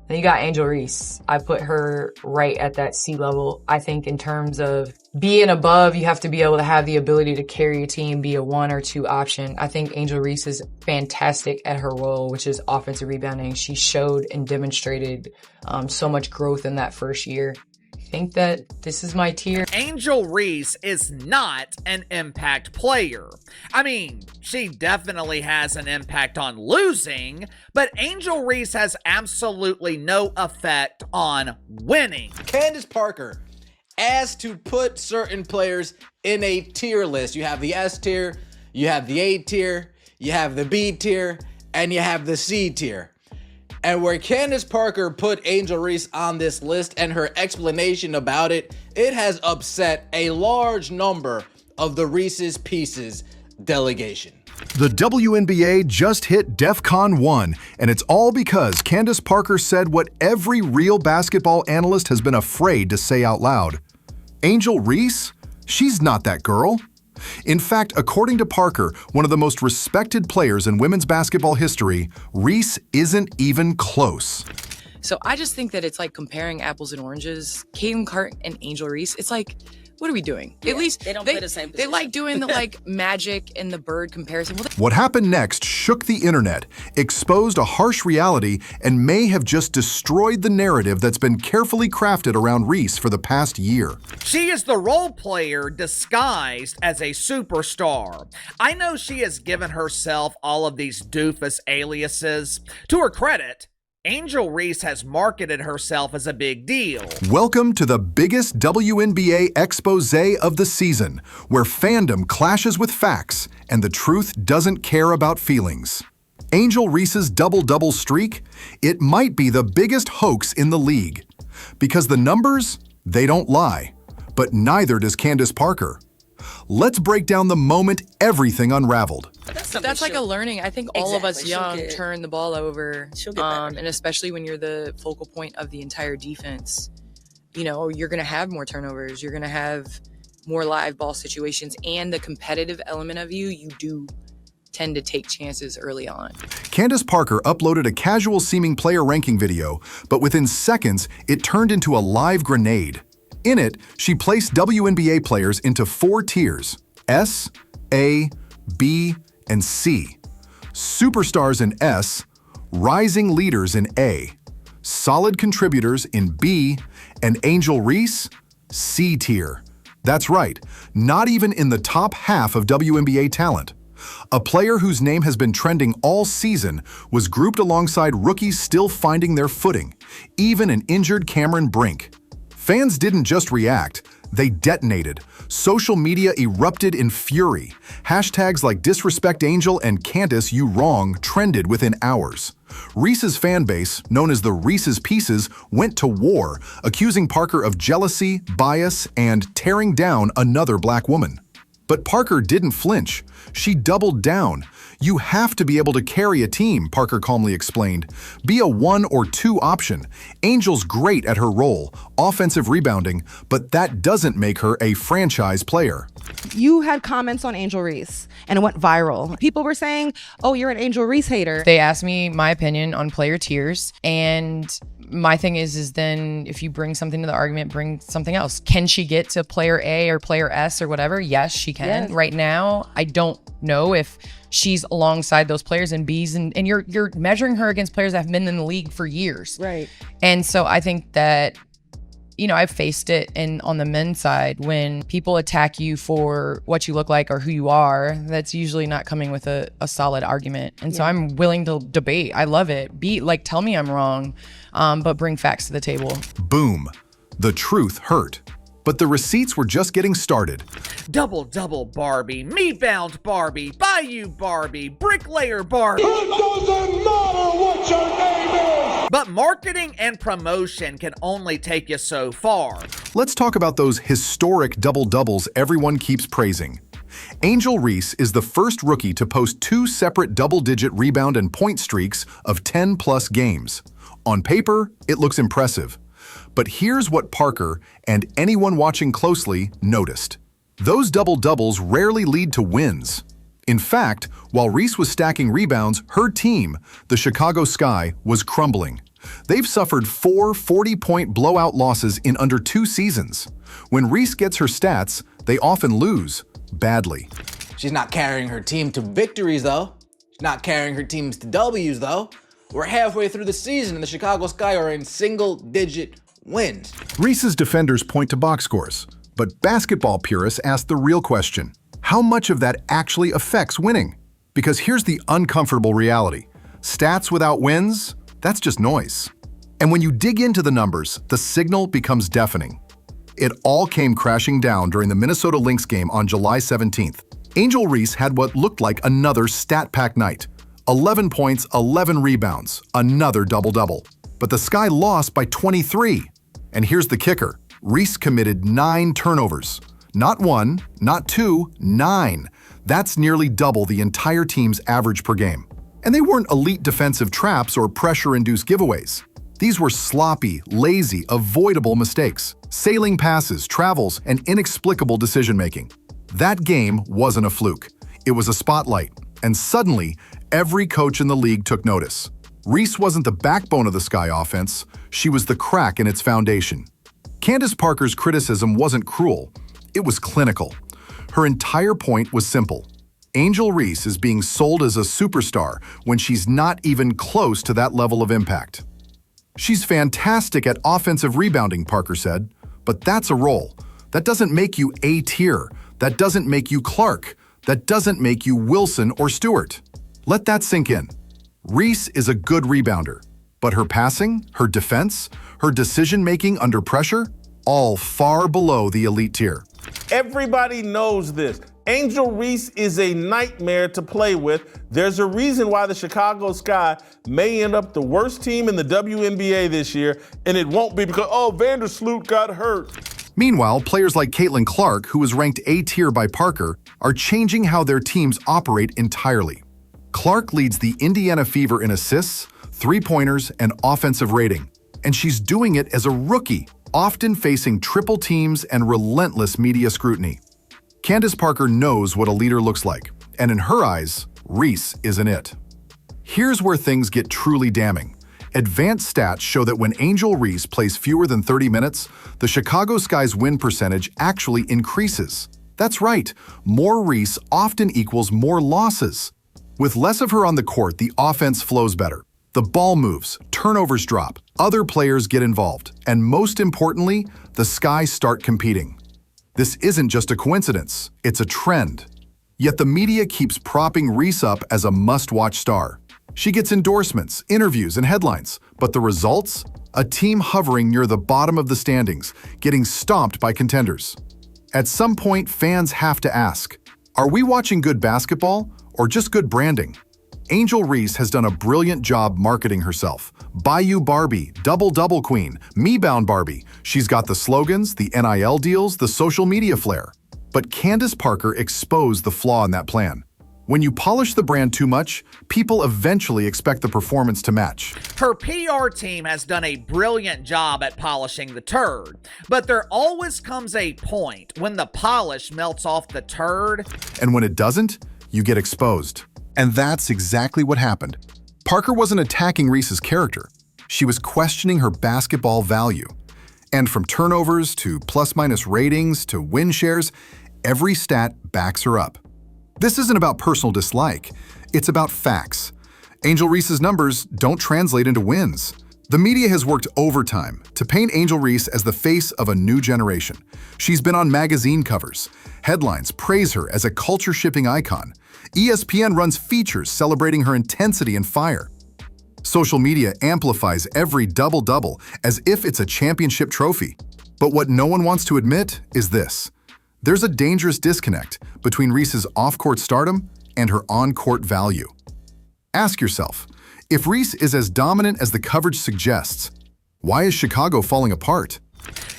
Then you got Angel Reese. I put her right at that C level. I think in terms of being above, you have to be able to have the ability to carry a team, be a 1 or 2 option. I think Angel Reese is fantastic at her role, which is offensive rebounding. She showed and demonstrated so much growth in that first year. I think that this is my tier. Angel Reese is not an impact player. I mean, she definitely has an impact on losing, but Angel Reese has absolutely no effect on winning. Candace Parker asked to put certain players in a tier list. You have the S tier, you have the A tier, you have the B tier, and you have the C tier. And where Candace Parker put Angel Reese on this list and her explanation about it, it has upset a large number of the Reese's Pieces delegation. The WNBA just hit DEFCON 1, and it's all because Candace Parker said what every real basketball analyst has been afraid to say out loud. Angel Reese? She's not that girl. In fact, according to Parker, one of the most respected players in women's basketball history, Reese isn't even close. So I just think that it's like comparing apples and oranges. Caitlin Clark and Angel Reese, it's like, what are we doing? Yeah, at least they don't play the same position. They like doing the like Magic and the Bird comparison. What happened next shook the internet, exposed a harsh reality, and may have just destroyed the narrative that's been carefully crafted around Reese for the past year. She is the role player disguised as a superstar. I know she has given herself all of these doofus aliases. To her credit, Angel Reese has marketed herself as a big deal. Welcome to the biggest WNBA expose of the season, where fandom clashes with facts and the truth doesn't care about feelings. Angel Reese's double-double streak? It might be the biggest hoax in the league. Because the numbers, they don't lie. But neither does Candace Parker. Let's break down the moment everything unraveled. That's like a learning. I think all of us young She'll get- turn the ball over, She'll get better. and especially when you're the focal point of the entire defense, you know, you're going to have more turnovers. You're going to have more live ball situations, and the competitive element of you do tend to take chances early on. Candace Parker uploaded a casual-seeming player ranking video, but within seconds, it turned into a live grenade. In it, she placed WNBA players into 4 tiers: S, A, B, and C. Superstars in S, rising leaders in A, solid contributors in B, and Angel Reese, C tier. That's right, not even in the top half of WNBA talent. A player whose name has been trending all season was grouped alongside rookies still finding their footing, even an injured Cameron Brink. Fans didn't just react, they detonated. Social media erupted in fury. Hashtags like Disrespect Angel and Candace You Wrong trended within hours. Reese's fan base, known as the Reese's Pieces, went to war, accusing Parker of jealousy, bias, and tearing down another black woman. But Parker didn't flinch. She doubled down. You have to be able to carry a team, Parker calmly explained. Be a 1 or 2 option. Angel's great at her role, offensive rebounding, but that doesn't make her a franchise player. You had comments on Angel Reese, and it went viral. People were saying, oh, you're an Angel Reese hater. They asked me my opinion on player tiers, and my thing is then if you bring something to the argument, bring something else. Can she get to player A or player S or whatever? Yes, she can. Yes. Right now, I don't know if she's alongside those players in Bs, and you're measuring her against players that have been in the league for years. Right. And so I think that, you know, I've faced it on the men's side when people attack you for what you look like or who you are. That's usually not coming with a solid argument. And so I'm willing to debate. I love it. Tell me I'm wrong, but bring facts to the table. Boom. The truth hurt. But the receipts were just getting started. Double Barbie, me-bound Barbie, Bayou Barbie, Bricklayer Barbie. It doesn't matter what your name is! But marketing and promotion can only take you so far. Let's talk about those historic double-doubles everyone keeps praising. Angel Reese is the first rookie to post 2 separate double-digit rebound and point streaks of 10-plus games. On paper, it looks impressive. But here's what Parker and anyone watching closely noticed. Those double-doubles rarely lead to wins. In fact, while Reese was stacking rebounds, her team, the Chicago Sky, was crumbling. They've suffered 4 40-point blowout losses in under 2 seasons. When Reese gets her stats, they often lose badly. She's not carrying her team to victories, though. She's not carrying her teams to W's, though. We're halfway through the season, and the Chicago Sky are in single-digit wins. Reese's defenders point to box scores, but basketball purists ask the real question: how much of that actually affects winning? Because here's the uncomfortable reality. Stats without wins, that's just noise. And when you dig into the numbers, the signal becomes deafening. It all came crashing down during the Minnesota Lynx game on July 17th. Angel Reese had what looked like another stat-packed night. 11 points, 11 rebounds, another double-double. But the Sky lost by 23. And here's the kicker. Reese committed 9 turnovers. Not 1, not 2, 9. That's nearly double the entire team's average per game. And they weren't elite defensive traps or pressure-induced giveaways. These were sloppy, lazy, avoidable mistakes, sailing passes, travels, and inexplicable decision-making. That game wasn't a fluke. It was a spotlight, and suddenly, every coach in the league took notice. Reese wasn't the backbone of the Sky offense, she was the crack in its foundation. Candace Parker's criticism wasn't cruel, it was clinical. Her entire point was simple. Angel Reese is being sold as a superstar when she's not even close to that level of impact. She's fantastic at offensive rebounding, Parker said, but that's a role. That doesn't make you A-tier. That doesn't make you Clark. That doesn't make you Wilson or Stewart. Let that sink in. Reese is a good rebounder, but her passing, her defense, her decision-making under pressure, all far below the elite tier. Everybody knows this. Angel Reese is a nightmare to play with. There's a reason why the Chicago Sky may end up the worst team in the WNBA this year, and it won't be because, Vandersloot got hurt. Meanwhile, players like Caitlin Clark, who was ranked A-tier by Parker, are changing how their teams operate entirely. Clark leads the Indiana Fever in assists, three-pointers, and offensive rating, and she's doing it as a rookie, often facing triple teams and relentless media scrutiny. Candace Parker knows what a leader looks like, and in her eyes, Reese isn't it. Here's where things get truly damning. Advanced stats show that when Angel Reese plays fewer than 30 minutes, the Chicago Sky's win percentage actually increases. That's right, more Reese often equals more losses. With less of her on the court, the offense flows better. The ball moves, turnovers drop, other players get involved, and most importantly, the Sky start competing. This isn't just a coincidence, it's a trend. Yet the media keeps propping Reese up as a must-watch star. She gets endorsements, interviews, and headlines, but the results? A team hovering near the bottom of the standings, getting stomped by contenders. At some point, fans have to ask, are we watching good basketball or just good branding? Angel Reese has done a brilliant job marketing herself. Bayou Barbie, Double-Double Queen, Me-Bound Barbie. She's got the slogans, the NIL deals, the social media flair. But Candace Parker exposed the flaw in that plan. When you polish the brand too much, people eventually expect the performance to match. Her PR team has done a brilliant job at polishing the turd, but there always comes a point when the polish melts off the turd. And when it doesn't, you get exposed. And that's exactly what happened. Parker wasn't attacking Reese's character. She was questioning her basketball value. And from turnovers to plus-minus ratings to win shares, every stat backs her up. This isn't about personal dislike. It's about facts. Angel Reese's numbers don't translate into wins. The media has worked overtime to paint Angel Reese as the face of a new generation. She's been on magazine covers. Headlines praise her as a culture-shipping icon. ESPN runs features celebrating her intensity and fire. Social media amplifies every double-double as if it's a championship trophy. But what no one wants to admit is this. There's a dangerous disconnect between Reese's off-court stardom and her on-court value. Ask yourself, if Reese is as dominant as the coverage suggests, why is Chicago falling apart?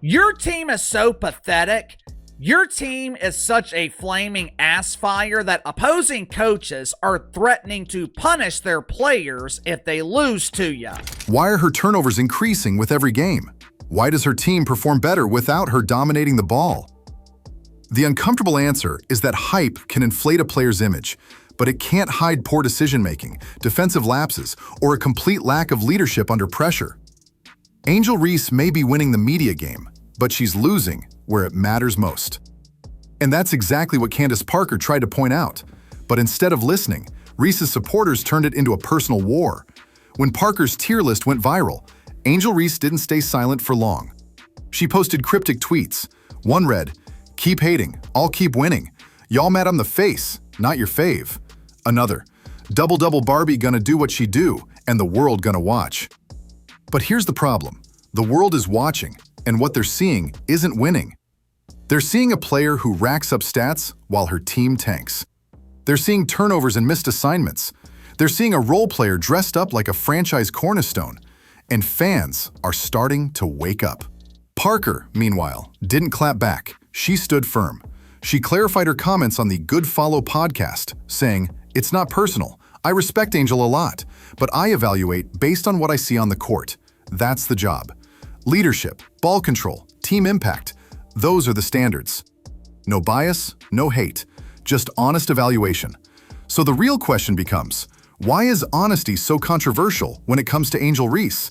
Your team is so pathetic. Your team is such a flaming ass fire that opposing coaches are threatening to punish their players if they lose to you. Why are her turnovers increasing with every game? Why does her team perform better without her dominating the ball? The uncomfortable answer is that hype can inflate a player's image, but it can't hide poor decision-making, defensive lapses, or a complete lack of leadership under pressure. Angel Reese may be winning the media game, but she's losing where it matters most. And that's exactly what Candace Parker tried to point out. But instead of listening, Reese's supporters turned it into a personal war. When Parker's tier list went viral, Angel Reese didn't stay silent for long. She posted cryptic tweets. One read, "Keep hating, I'll keep winning. Y'all mad I'm the face, not your fave." Another, "Double Barbie gonna do what she do, and the world gonna watch." But here's the problem. The world is watching, and what they're seeing isn't winning. They're seeing a player who racks up stats while her team tanks. They're seeing turnovers and missed assignments. They're seeing a role player dressed up like a franchise cornerstone. And fans are starting to wake up. Parker, meanwhile, didn't clap back. She stood firm. She clarified her comments on the Good Follow podcast, saying, "It's not personal. I respect Angel a lot, but I evaluate based on what I see on the court. That's the job. Leadership, ball control, team impact, those are the standards. No bias, no hate, just honest evaluation." So the real question becomes, why is honesty so controversial when it comes to Angel Reese?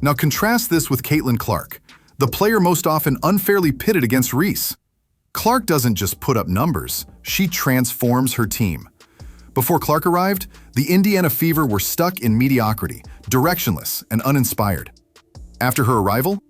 Now contrast this with Caitlin Clark, the player most often unfairly pitted against Reese. Clark doesn't just put up numbers, she transforms her team. Before Clark arrived, the Indiana Fever were stuck in mediocrity, directionless, and uninspired. After her arrival,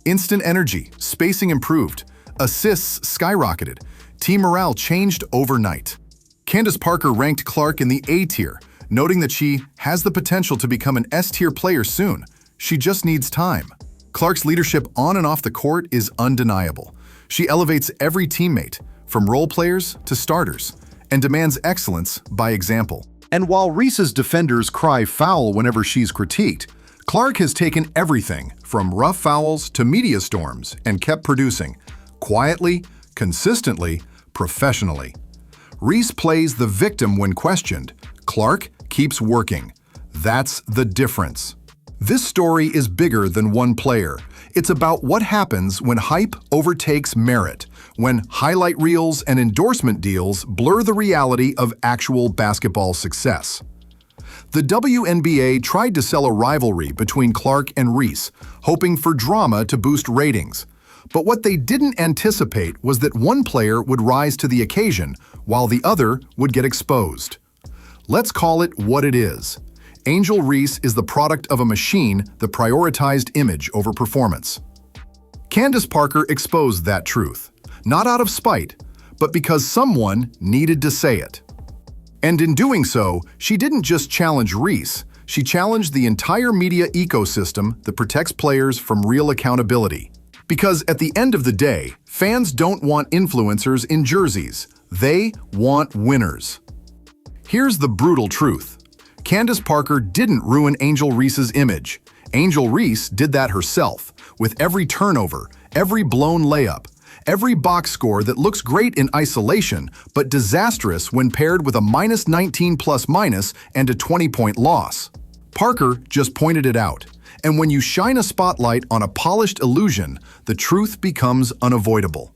instant energy, spacing improved, assists skyrocketed, team morale changed overnight. Candace Parker ranked Clark in the A tier, noting that she has the potential to become an S tier player soon. She just needs time. Clark's leadership on and off the court is undeniable. She elevates every teammate, from role players to starters, and demands excellence by example. And while Reese's defenders cry foul whenever she's critiqued, Clark has taken everything from rough fouls to media storms and kept producing, quietly, consistently, professionally. Reese plays the victim when questioned. Clark keeps working. That's the difference. This story is bigger than one player. It's about what happens when hype overtakes merit, when highlight reels and endorsement deals blur the reality of actual basketball success. The WNBA tried to sell a rivalry between Clark and Reese, hoping for drama to boost ratings. But what they didn't anticipate was that one player would rise to the occasion while the other would get exposed. Let's call it what it is. Angel Reese is the product of a machine that prioritized image over performance. Candace Parker exposed that truth, not out of spite, but because someone needed to say it. And in doing so, she didn't just challenge Reese, she challenged the entire media ecosystem that protects players from real accountability. Because at the end of the day, fans don't want influencers in jerseys, they want winners. Here's the brutal truth. Candace Parker didn't ruin Angel Reese's image. Angel Reese did that herself, with every turnover, every blown layup, every box score that looks great in isolation, but disastrous when paired with a -19 plus-minus and a 20-point loss. Parker just pointed it out. And when you shine a spotlight on a polished illusion, the truth becomes unavoidable.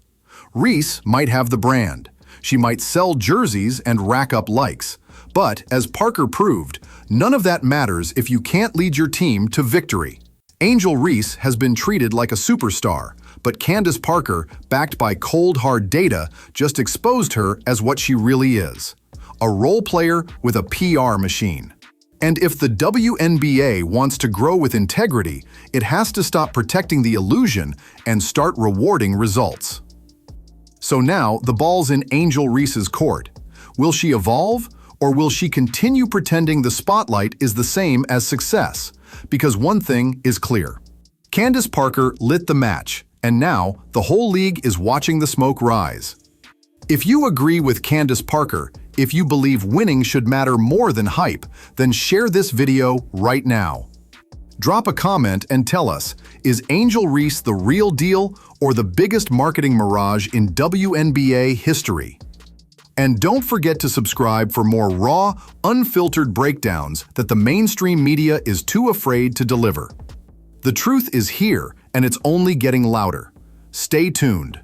Reese might have the brand. She might sell jerseys and rack up likes. But, as Parker proved, none of that matters if you can't lead your team to victory. Angel Reese has been treated like a superstar, but Candace Parker, backed by cold hard data, just exposed her as what she really is. A role player with a PR machine. And if the WNBA wants to grow with integrity, it has to stop protecting the illusion and start rewarding results. So now, the ball's in Angel Reese's court. Will she evolve? Or will she continue pretending the spotlight is the same as success? Because one thing is clear. Candace Parker lit the match, and now the whole league is watching the smoke rise. If you agree with Candace Parker, if you believe winning should matter more than hype, then share this video right now. Drop a comment and tell us, is Angel Reese the real deal or the biggest marketing mirage in WNBA history? And don't forget to subscribe for more raw, unfiltered breakdowns that the mainstream media is too afraid to deliver. The truth is here, and it's only getting louder. Stay tuned.